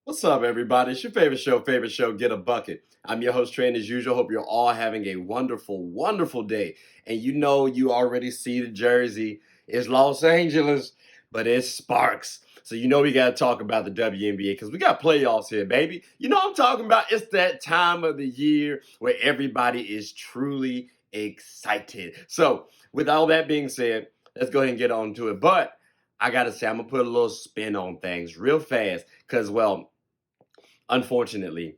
What's up, everybody? It's your favorite show, Get a Bucket. I'm your host, Trey, and as usual, hope you're all having a wonderful, wonderful day. And you know, you already see the jersey. It's Los Angeles, but it's Sparks. So you know we got to talk about the WNBA because we got playoffs here, baby. You know what I'm talking about? It's that time of the year where everybody is truly excited. So with all that being said, let's go ahead and get on to it. But I got to say, I'm going to put a little spin on things real fast because, well, unfortunately,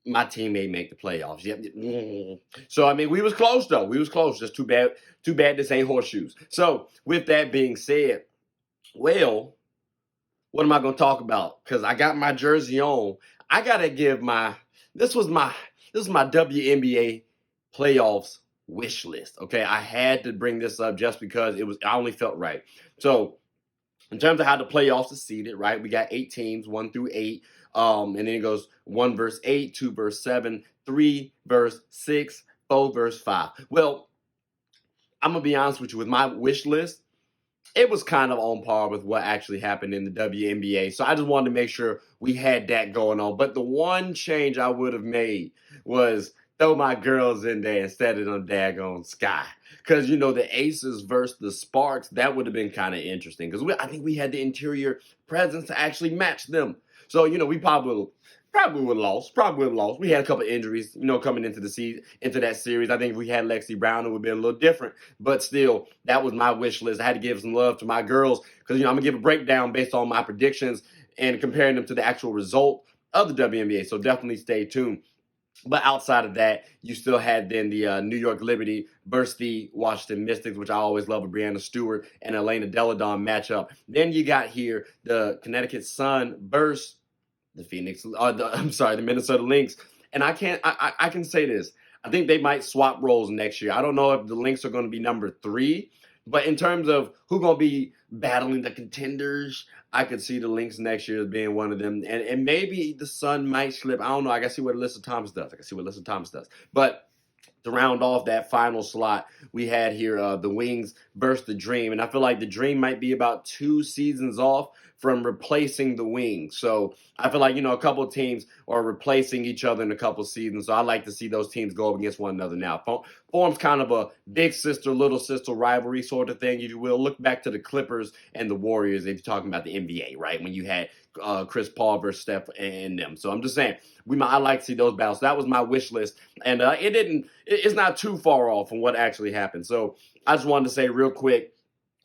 my team may make the playoffs. Yep. So I mean, we was close though. We was close. Just too bad. Too bad this ain't horseshoes. So with that being said, well, what am I going to talk about? Because I got my jersey on. I gotta give my. This was my. This is my WNBA playoffs wish list. Okay, I had to bring this up just because it was. I only felt right. So in terms of how the playoffs are seeded, right? We got 8 teams, 1 through 8. And then it goes 1 versus 8, 2 versus 7, 3 versus 6, 4 versus 5. Well, I'm gonna be honest with you, with my wish list, it was kind of on par with what actually happened in the WNBA. So I just wanted to make sure we had that going on. But the one change I would have made was throw my girls in there instead of them daggone Sky. Because, you know, the Aces versus the Sparks, that would have been kind of interesting. Because I think we had the interior presence to actually match them. So, you know, we probably would have lost. Probably would have lost. We had a couple injuries, you know, coming into into that series. I think if we had Lexi Brown, it would have been a little different. But still, that was my wish list. I had to give some love to my girls because, you know, I'm going to give a breakdown based on my predictions and comparing them to the actual result of the WNBA. So definitely stay tuned. But outside of that, you still had then the New York Liberty versus the Washington Mystics, which I always love, a Brianna Stewart and Elena Deladon matchup. Then you got here the Connecticut Sun versus the Minnesota Lynx. And I can say this. I think they might swap roles next year. I don't know if the Lynx are going to be number 3, but in terms of who's going to be battling the contenders, I could see the Lynx next year as being one of them. And maybe the Sun might slip. I don't know. I got to see what Alyssa Thomas does. But to round off that final slot, we had here the Wings versus the Dream. And I feel like the Dream might be about 2 seasons off from replacing the Wings. So I feel like, you know, a couple of teams are replacing each other in a couple of seasons. So I like to see those teams go up against one another now. Forms kind of a big sister, little sister rivalry sort of thing, if you will. Look back to the Clippers and the Warriors if you're talking about the NBA, right? When you had Chris Paul versus Steph and them. So I'm just saying, I like to see those battles. That was my wish list. And it's not too far off from what actually happened. So I just wanted to say real quick,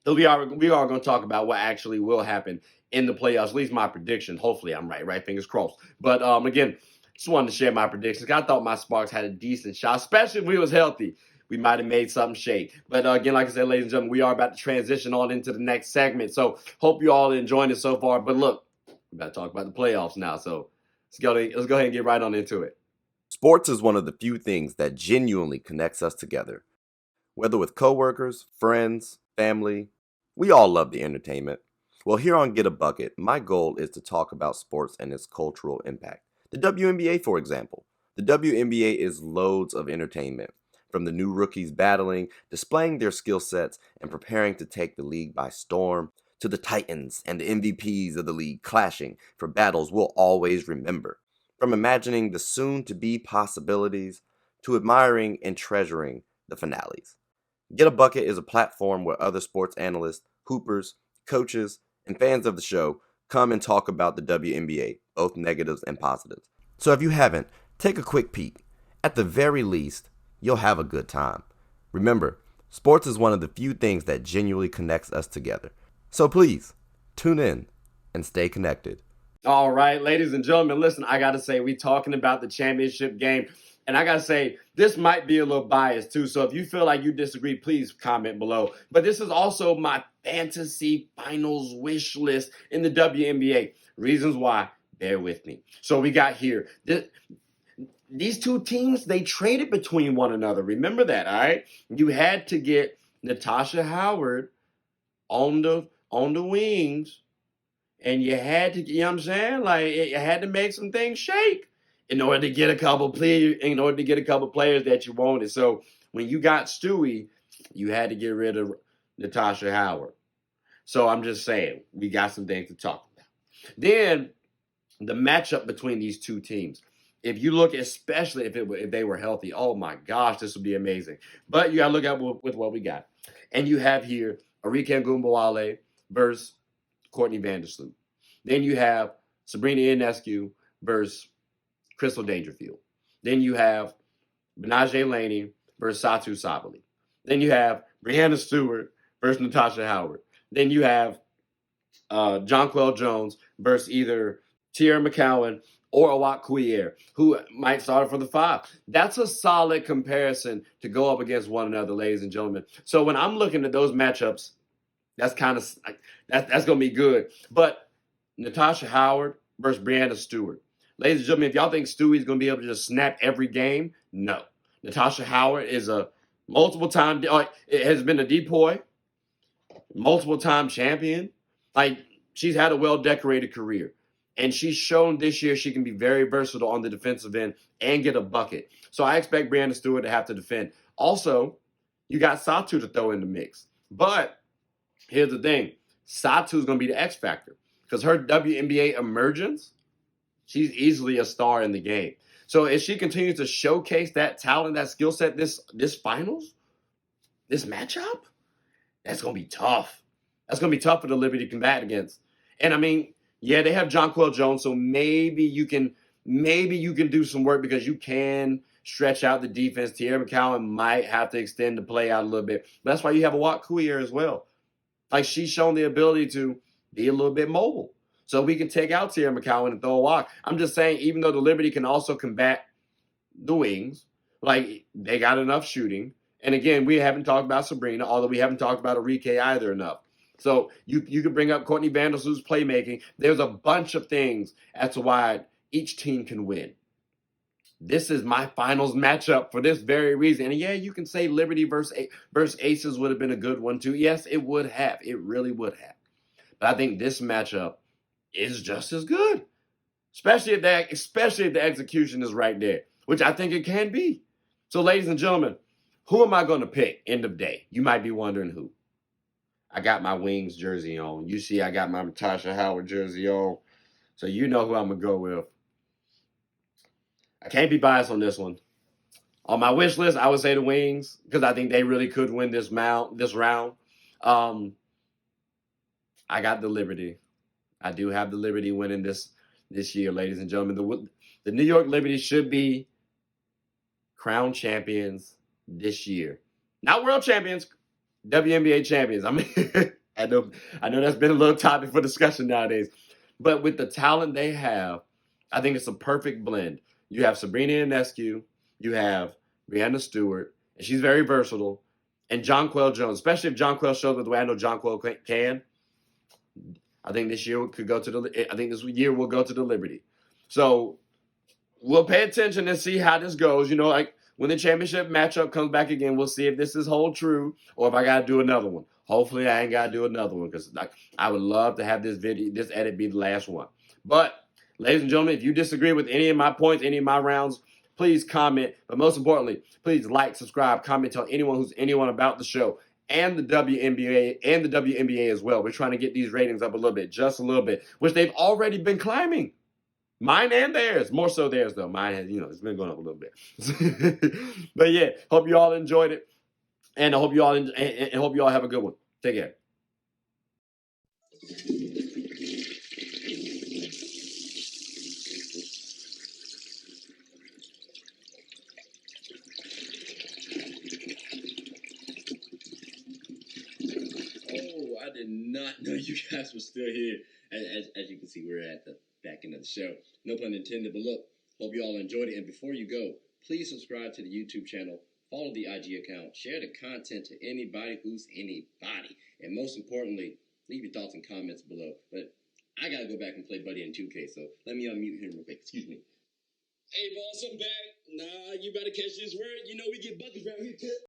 we are going to talk about what actually will happen in the playoffs, at least my prediction. Hopefully I'm right? Fingers crossed. But again, just wanted to share my predictions. I thought my Sparks had a decent shot, especially if we was healthy. We might have made something shake. But again, like I said, ladies and gentlemen, we are about to transition on into the next segment. So hope you all are enjoying it so far. But look, we got to talk about the playoffs now. So let's go ahead and get right on into it. Sports is one of the few things that genuinely connects us together. Whether with coworkers, friends, family, we all love the entertainment. Well, here on Get a Bucket, my goal is to talk about sports and its cultural impact. The WNBA, for example. The WNBA is loads of entertainment, from the new rookies battling, displaying their skill sets, and preparing to take the league by storm, to the Titans and the MVPs of the league clashing for battles we'll always remember. From imagining the soon-to-be possibilities to admiring and treasuring the finales. Get a Bucket is a platform where other sports analysts, hoopers, coaches, and fans of the show come and talk about the WNBA, both negatives and positives. So if you haven't, take a quick peek. At the very least, you'll have a good time. Remember, sports is one of the few things that genuinely connects us together. So please, tune in and stay connected. All right, ladies and gentlemen, listen, I got to say, we talking about the championship game. And I got to say, this might be a little biased too. So if you feel like you disagree, please comment below. But this is also my fantasy finals wish list in the WNBA. Reasons why, bear with me. So we got here. These two teams, they traded between one another. Remember that, all right? You had to get Natasha Howard on the wings. And you had to, you know what I'm saying? Like, you had to make some things shake in order to get a couple players that you wanted. So when you got Stewie, you had to get rid of Natasha Howard. So I'm just saying, we got some things to talk about. Then the matchup between these two teams. If you look, especially if they were healthy, oh my gosh, this would be amazing. But you got to look at with what we got. And you have here Arike Ngumbawale versus Courtney Vandersloot. Then you have Sabrina Ionescu versus Crystal Dangerfield. Then you have Benaje Laney versus Satu Sabali. Then you have Brianna Stewart versus Natasha Howard. Then you have Jonquel Jones versus either Tierra McCowan or Awak Kuier, who might start for the 5. That's a solid comparison to go up against one another, ladies and gentlemen. So when I'm looking at those matchups, that's kind of that's going to be good. But Natasha Howard versus Brianna Stewart. Ladies and gentlemen, if y'all think Stewie's going to be able to just snap every game, no. Natasha Howard is a multiple-time, it has been a depoy, multiple-time champion. Like, she's had a well-decorated career. And she's shown this year she can be very versatile on the defensive end and get a bucket. So I expect Brianna Stewart to have to defend. Also, you got Satu to throw in the mix. But here's the thing. Satu is going to be the X factor because her WNBA emergence, she's easily a star in the game. So if she continues to showcase that talent, that skill set this finals, this matchup, that's going to be tough. That's going to be tough for the Liberty to combat against. And I mean, yeah, they have Jonquel Jones, so maybe you can do some work because you can stretch out the defense. Tierra McCowan might have to extend the play out a little bit. But that's why you have a Awak Kuier as well. Like, she's shown the ability to be a little bit mobile. So we can take out Tierra McCowan and throw a walk. I'm just saying, even though the Liberty can also combat the wings, like, they got enough shooting. And again, we haven't talked about Sabrina, although we haven't talked about Arike either enough. So you could bring up Courtney Vandersloot's playmaking. There's a bunch of things as to why each team can win. This is my finals matchup for this very reason. And yeah, you can say Liberty versus Aces would have been a good one too. Yes, it would have. It really would have. But I think this matchup is just as good, especially if the execution is right there, which I think it can be. So, ladies and gentlemen, who am I going to pick? End of day. You might be wondering who. I got my Wings jersey on. You see, I got my Natasha Howard jersey on. So you know who I'm going to go with. I can't be biased on this one. On my wish list, I would say the Wings because I think they really could win this round. I got the Liberty. I do have the Liberty winning this year, ladies and gentlemen. The New York Liberty should be crowned champions this year. Not world champions, WNBA champions. I mean, I know that's been a little topic for discussion nowadays. But with the talent they have, I think it's a perfect blend. You have Sabrina Ionescu, you have Brianna Stewart, and she's very versatile, and Jonquel Jones, especially if Jonquel shows up the way I know Jonquel can. I think this year will go to the Liberty. So we'll pay attention and see how this goes. You know, like when the championship matchup comes back again, we'll see if this is hold true or if I got to do another one. Hopefully, I ain't got to do another one because I would love to have this edit be the last one. But, ladies and gentlemen, if you disagree with any of my points, any of my rounds, please comment. But most importantly, please like, subscribe, comment, tell anyone about the show and the WNBA as well. We're trying to get these ratings up a little bit, just a little bit, which they've already been climbing. Mine and theirs. More so theirs, though. Mine has, it's been going up a little bit. But yeah, hope you all enjoyed it. And I hope you all have a good one. Take care. Oh, I did not know you guys were still here. As you can see, we're at the back end of the show. No pun intended, but look, hope you all enjoyed it. And before you go, please subscribe to the YouTube channel, follow the IG account, share the content to anybody who's anybody. And most importantly, leave your thoughts and comments below. But I got to go back and play Buddy in 2K, so let me unmute him real quick. Excuse me. Hey, boss, I'm back. Nah, you better catch this word. You know we get buckets around here, kid.